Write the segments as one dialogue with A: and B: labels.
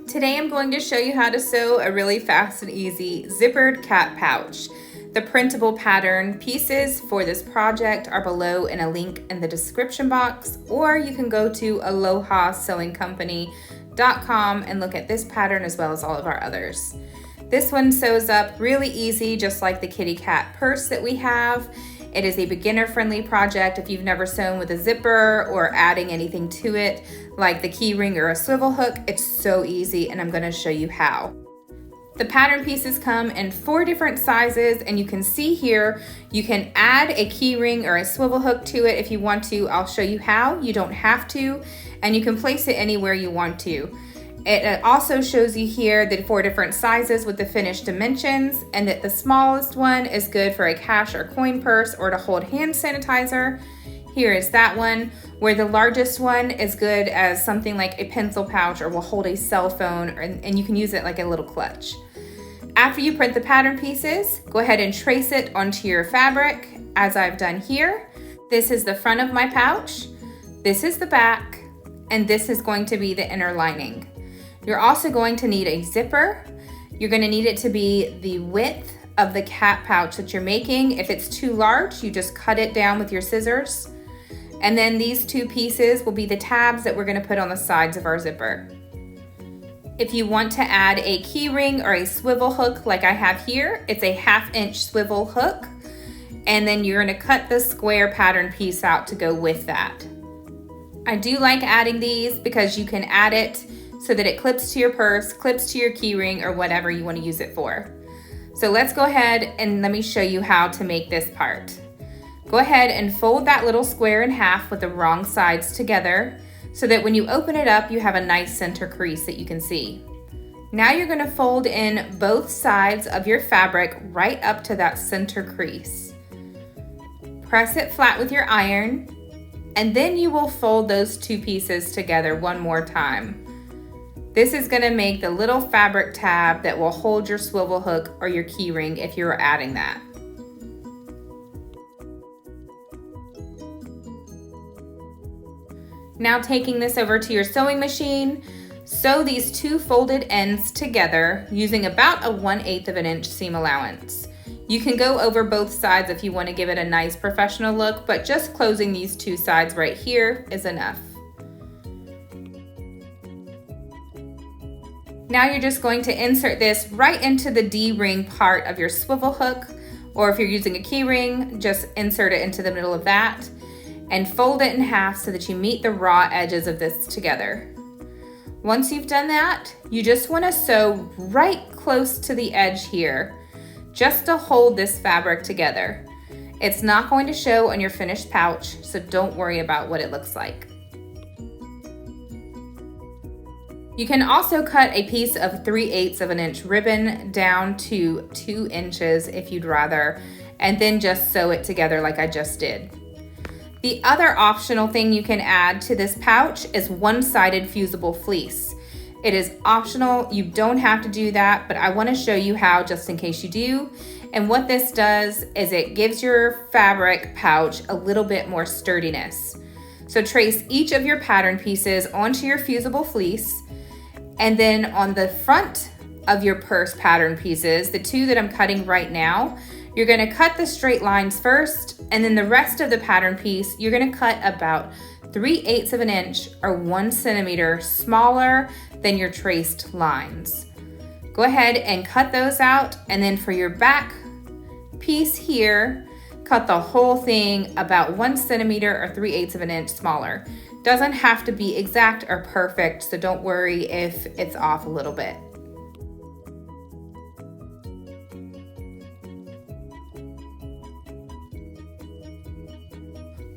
A: Today I'm going to show you how to sew a really fast and easy zippered cat pouch. The printable pattern pieces for this project are below in a link in the description box, or you can go to Aloha Sewing Company.com and look at this pattern as well as all of our others. This one sews up really easy, just like the kitty cat purse that we have. It is a beginner-friendly project if you've never sewn with a zipper or adding anything to it, like the key ring or a swivel hook. It's so easy, and I'm going to show you how. The pattern pieces come in 4 different sizes, and you can see here you can add a key ring or a swivel hook to it if you want to. I'll show you how. You don't have to, and you can place it anywhere you want to. It also shows you here the 4 different sizes with the finished dimensions, and that the smallest one is good for a cash or coin purse or to hold hand sanitizer. Here is that one, where the largest one is good as something like a pencil pouch or will hold a cell phone, and you can use it like a little clutch. After you print the pattern pieces, go ahead and trace it onto your fabric as I've done here. This is the front of my pouch, this is the back, and this is going to be the inner lining. You're also going to need a zipper. You're going to need it to be the width of the cat pouch that you're making. If it's too large, you just cut it down with your scissors. And then these 2 pieces will be the tabs that we're going to put on the sides of our zipper. If you want to add a key ring or a swivel hook like I have here, it's a 1/2 inch swivel hook. And then you're going to cut the square pattern piece out to go with that. I do like adding these because you can add it so that it clips to your purse, clips to your key ring, or whatever you want to use it for. So let's go ahead and let me show you how to make this part. Go ahead and fold that little square in half with the wrong sides together so that when you open it up, you have a nice center crease that you can see. Now you're going to fold in both sides of your fabric right up to that center crease. Press it flat with your iron, and then you will fold those 2 pieces together one more time. This is going to make the little fabric tab that will hold your swivel hook or your key ring if you're adding that. Now taking this over to your sewing machine, sew these 2 folded ends together using about a 1/8 of an inch seam allowance. You can go over both sides if you want to give it a nice professional look, but just closing these 2 sides right here is enough. Now you're just going to insert this right into the D-ring part of your swivel hook, or if you're using a key ring, just insert it into the middle of that and fold it in half so that you meet the raw edges of this together. Once you've done that, you just want to sew right close to the edge here, just to hold this fabric together. It's not going to show on your finished pouch, so don't worry about what it looks like. You can also cut a piece of 3/8 of an inch ribbon down to 2 inches if you'd rather, and then just sew it together like I just did. The other optional thing you can add to this pouch is one-sided fusible fleece. It is optional, you don't have to do that, but I want to show you how just in case you do. And what this does is it gives your fabric pouch a little bit more sturdiness. So trace each of your pattern pieces onto your fusible fleece. And then on the front of your purse pattern pieces, the 2 that I'm cutting right now, you're going to cut the straight lines first, and then the rest of the pattern piece, you're going to cut about 3/8 of an inch or 1 centimeter smaller than your traced lines. Go ahead and cut those out, and then for your back piece here, cut the whole thing about 1 centimeter or 3/8 of an inch smaller. Doesn't have to be exact or perfect, so don't worry if it's off a little bit.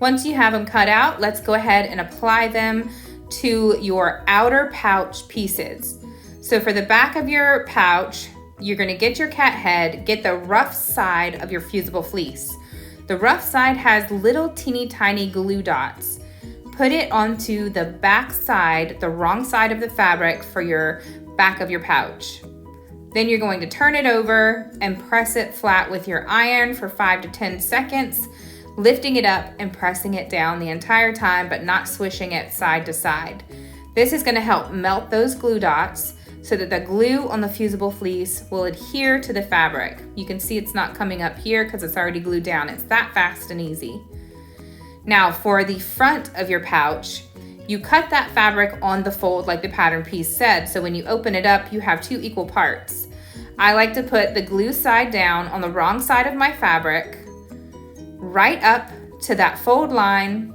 A: Once you have them cut out, let's go ahead and apply them to your outer pouch pieces. So for the back of your pouch, you're going to get your cat head, get the rough side of your fusible fleece. The rough side has little teeny tiny glue dots. Put it onto the back side, the wrong side of the fabric for your back of your pouch. Then you're going to turn it over and press it flat with your iron for 5 to 10 seconds, lifting it up and pressing it down the entire time, but not swishing it side to side. This is going to help melt those glue dots so that the glue on the fusible fleece will adhere to the fabric. You can see it's not coming up here because it's already glued down. It's that fast and easy. Now for the front of your pouch, you cut that fabric on the fold like the pattern piece said, so when you open it up, you have 2 equal parts. I like to put the glue side down on the wrong side of my fabric, right up to that fold line,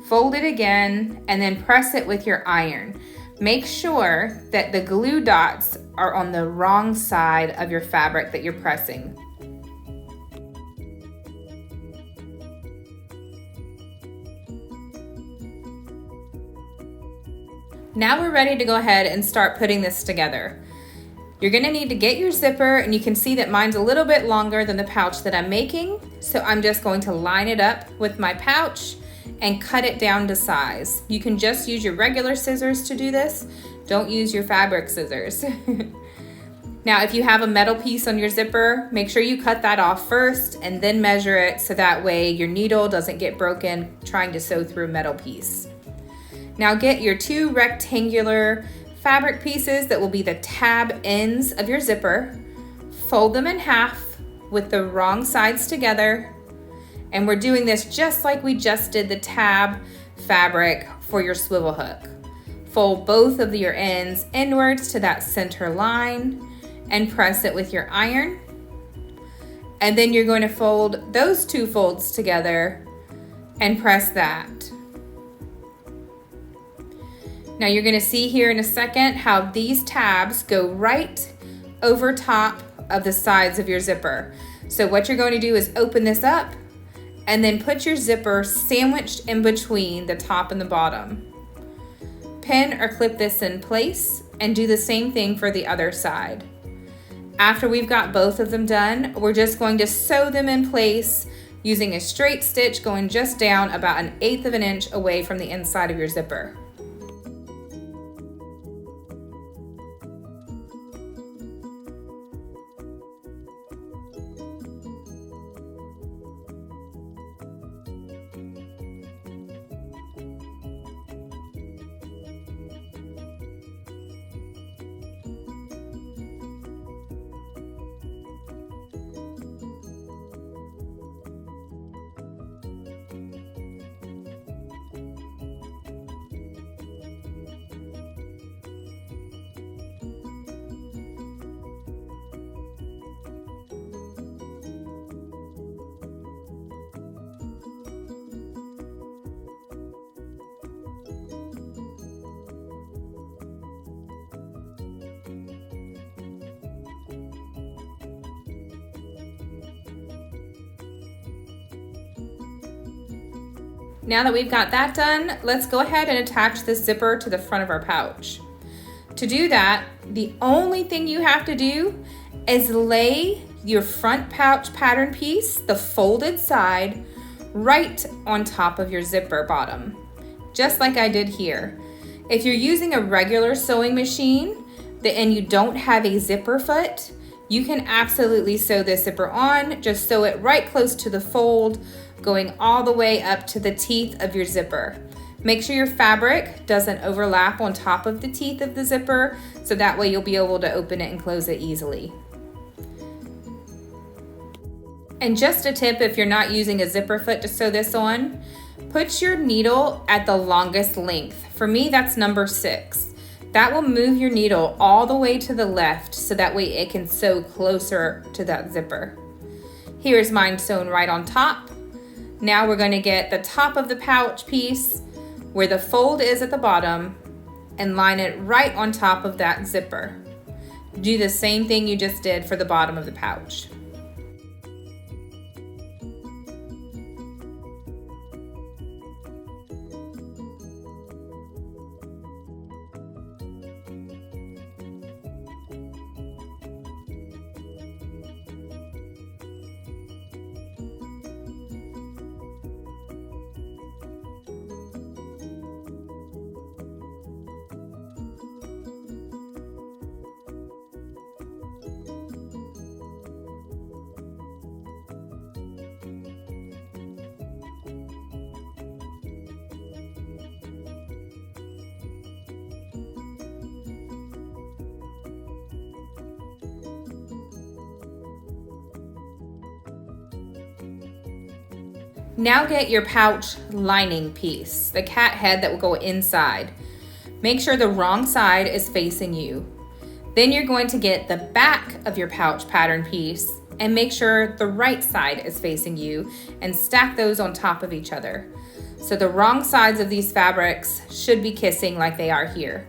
A: fold it again, and then press it with your iron. Make sure that the glue dots are on the wrong side of your fabric that you're pressing. Now we're ready to go ahead and start putting this together. You're gonna need to get your zipper, and you can see that mine's a little bit longer than the pouch that I'm making. So I'm just going to line it up with my pouch and cut it down to size. You can just use your regular scissors to do this. Don't use your fabric scissors. Now, if you have a metal piece on your zipper, make sure you cut that off first and then measure it so that way your needle doesn't get broken trying to sew through a metal piece. Now get your 2 rectangular fabric pieces that will be the tab ends of your zipper, fold them in half with the wrong sides together, and we're doing this just like we just did the tab fabric for your swivel hook. Fold both of your ends inwards to that center line and press it with your iron. And then you're going to fold those 2 folds together and press that. Now you're gonna see here in a second how these tabs go right over top of the sides of your zipper. So what you're going to do is open this up and then put your zipper sandwiched in between the top and the bottom. Pin or clip this in place and do the same thing for the other side. After we've got both of them done, we're just going to sew them in place using a straight stitch going just down about 1/8 of an inch away from the inside of your zipper. Now that we've got that done, let's go ahead and attach this zipper to the front of our pouch. To do that, the only thing you have to do is lay your front pouch pattern piece, the folded side, right on top of your zipper bottom, just like I did here. If you're using a regular sewing machine and you don't have a zipper foot, you can absolutely sew this zipper on. Just sew it right close to the fold, going all the way up to the teeth of your zipper. Make sure your fabric doesn't overlap on top of the teeth of the zipper, so that way you'll be able to open it and close it easily. And just a tip, if you're not using a zipper foot to sew this on, put your needle at the longest length. For me, that's number 6. That will move your needle all the way to the left so that way it can sew closer to that zipper. Here's mine sewn right on top. Now we're going to get the top of the pouch piece where the fold is at the bottom and line it right on top of that zipper. Do the same thing you just did for the bottom of the pouch. Now get your pouch lining piece, the cat head that will go inside. Make sure the wrong side is facing you. Then you're going to get the back of your pouch pattern piece and make sure the right side is facing you and stack those on top of each other. So the wrong sides of these fabrics should be kissing like they are here.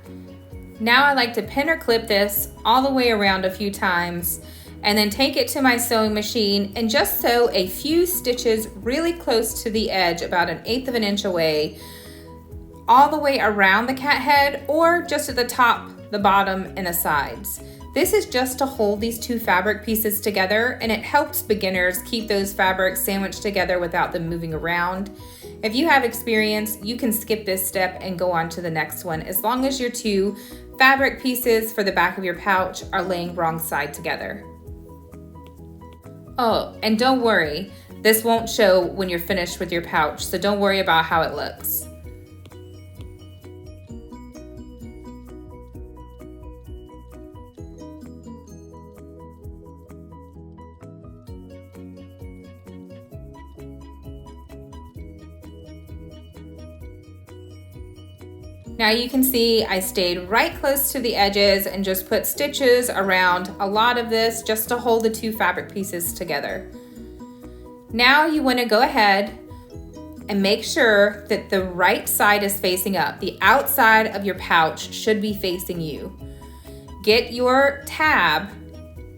A: Now I like to pin or clip this all the way around a few times and then take it to my sewing machine and just sew a few stitches really close to the edge, about 1/8 of an inch away, all the way around the cat head or just at the top, the bottom, and the sides. This is just to hold these two fabric pieces together, and it helps beginners keep those fabrics sandwiched together without them moving around. If you have experience, you can skip this step and go on to the next one as long as your two fabric pieces for the back of your pouch are laying wrong side together. Oh, and don't worry, this won't show when you're finished with your pouch, so don't worry about how it looks. Now you can see I stayed right close to the edges and just put stitches around a lot of this just to hold the two fabric pieces together. Now you want to go ahead and make sure that the right side is facing up. The outside of your pouch should be facing you. Get your tab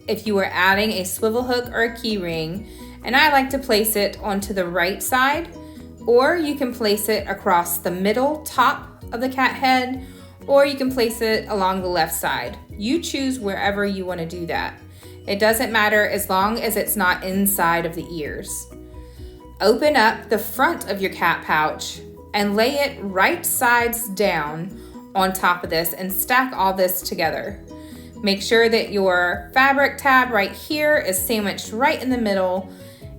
A: if you are adding a swivel hook or a key ring, and I like to place it onto the right side, or you can place it across the middle top of the cat head, or you can place it along the left side. You choose wherever you want to do that. It doesn't matter as long as it's not inside of the ears. Open up the front of your cat pouch and lay it right sides down on top of this and stack all this together. Make sure that your fabric tab right here is sandwiched right in the middle,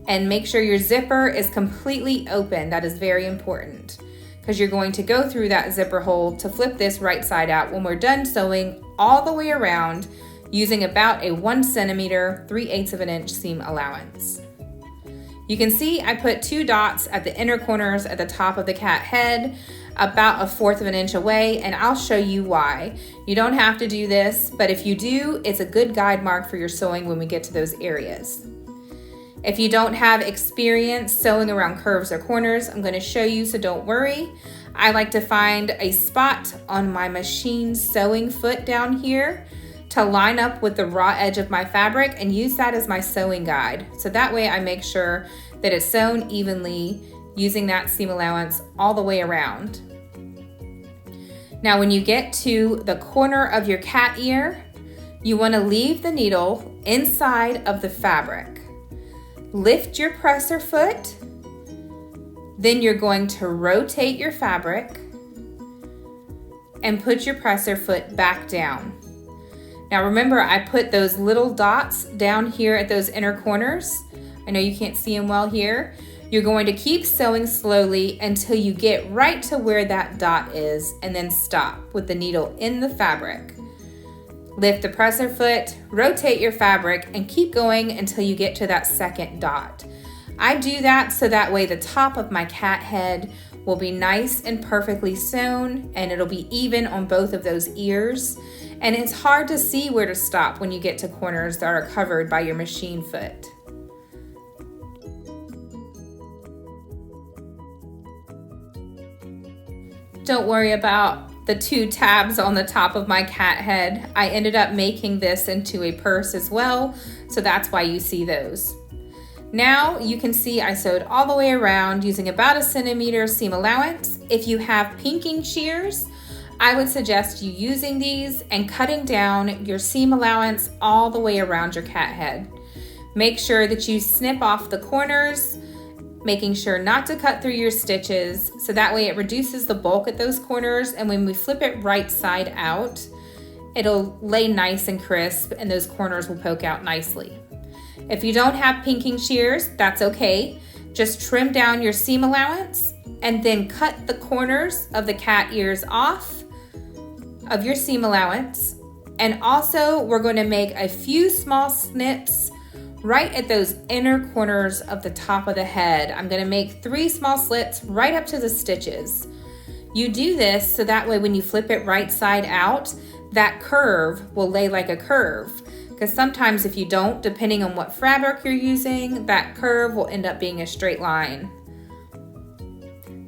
A: and make sure your zipper is completely open. That is very important, because you're going to go through that zipper hole to flip this right side out when we're done sewing all the way around using about a 1 centimeter, 3/8 of an inch seam allowance. You can see I put 2 dots at the inner corners at the top of the cat head, about 1/4 of an inch away, and I'll show you why. You don't have to do this, but if you do, it's a good guide mark for your sewing when we get to those areas. If you don't have experience sewing around curves or corners, I'm going to show you, so don't worry. I like to find a spot on my machine sewing foot down here to line up with the raw edge of my fabric and use that as my sewing guide. So that way I make sure that it's sewn evenly using that seam allowance all the way around. Now when you get to the corner of your cat ear, you want to leave the needle inside of the fabric. Lift your presser foot, then you're going to rotate your fabric and put your presser foot back down. Now remember, I put those little dots down here at those inner corners. I know you can't see them well here. You're going to keep sewing slowly until you get right to where that dot is, and then stop with the needle in the fabric. Lift the presser foot, rotate your fabric, and keep going until you get to that second dot. I do that so that way the top of my cat head will be nice and perfectly sewn, and it'll be even on both of those ears. And it's hard to see where to stop when you get to corners that are covered by your machine foot. Don't worry about the 2 tabs on the top of my cat head. I ended up making this into a purse as well, so that's why you see those. Now you can see I sewed all the way around using about 1 centimeter seam allowance. If you have pinking shears, I would suggest you using these and cutting down your seam allowance all the way around your cat head. Make sure that you snip off the corners, making sure not to cut through your stitches, so that way it reduces the bulk at those corners, and when we flip it right side out, it'll lay nice and crisp and those corners will poke out nicely. If you don't have pinking shears, that's okay. Just trim down your seam allowance and then cut the corners of the cat ears off of your seam allowance. And also we're going to make a few small snips right at those inner corners of the top of the head. I'm going to make 3 small slits right up to the stitches. You do this so that way when you flip it right side out, that curve will lay like a curve. Because sometimes if you don't, depending on what fabric you're using, that curve will end up being a straight line.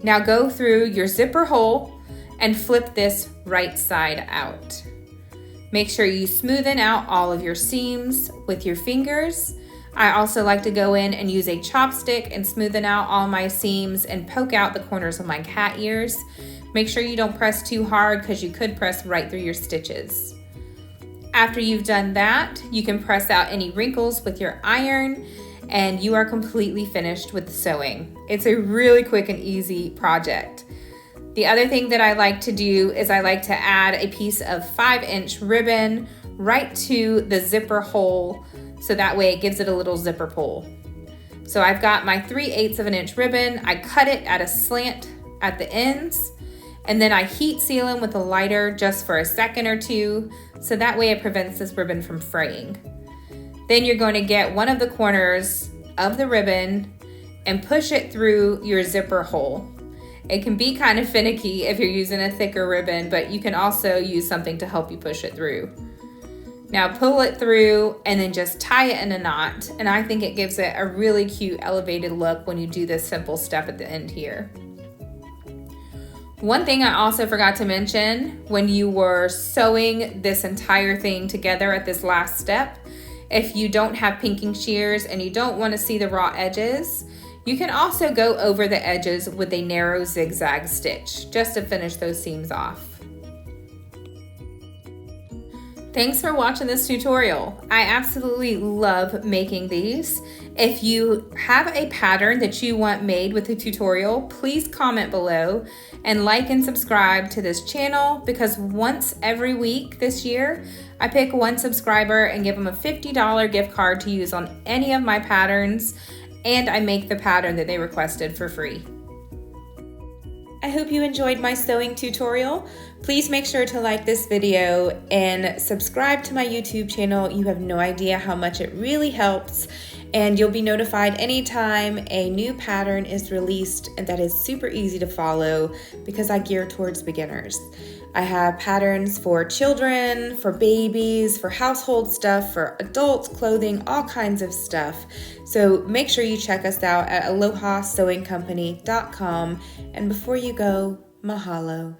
A: Now go through your zipper hole and flip this right side out. Make sure you smoothen out all of your seams with your fingers. I also like to go in and use a chopstick and smoothen out all my seams and poke out the corners of my cat ears. Make sure you don't press too hard because you could press right through your stitches. After you've done that, you can press out any wrinkles with your iron and you are completely finished with the sewing. It's a really quick and easy project. The other thing that I like to do is I like to add a piece of 5-inch ribbon right to the zipper hole so that way it gives it a little zipper pull. So I've got my 3/8 of an inch ribbon. I cut it at a slant at the ends and then I heat seal them with a lighter just for a second or two so that way it prevents this ribbon from fraying. Then you're going to get one of the corners of the ribbon and push it through your zipper hole. It can be kind of finicky if you're using a thicker ribbon, but you can also use something to help you push it through. Now pull it through and then just tie it in a knot, and I think it gives it a really cute elevated look when you do this simple step at the end here. One thing I also forgot to mention when you were sewing this entire thing together at this last step, if you don't have pinking shears and you don't want to see the raw edges, you can also go over the edges with a narrow zigzag stitch just to finish those seams off. Thanks for watching this tutorial. I absolutely love making these. If you have a pattern that you want made with the tutorial, please comment below and like and subscribe to this channel because once every week this year, I pick one subscriber and give them a $50 gift card to use on any of my patterns, and I make the pattern that they requested for free. I hope you enjoyed my sewing tutorial. Please make sure to like this video and subscribe to my YouTube channel. You have no idea how much it really helps, and you'll be notified anytime a new pattern is released, and that is super easy to follow because I gear towards beginners. I have patterns for children, for babies, for household stuff, for adults, clothing, all kinds of stuff. So make sure you check us out at AlohaSewingCompany.com. And before you go, mahalo.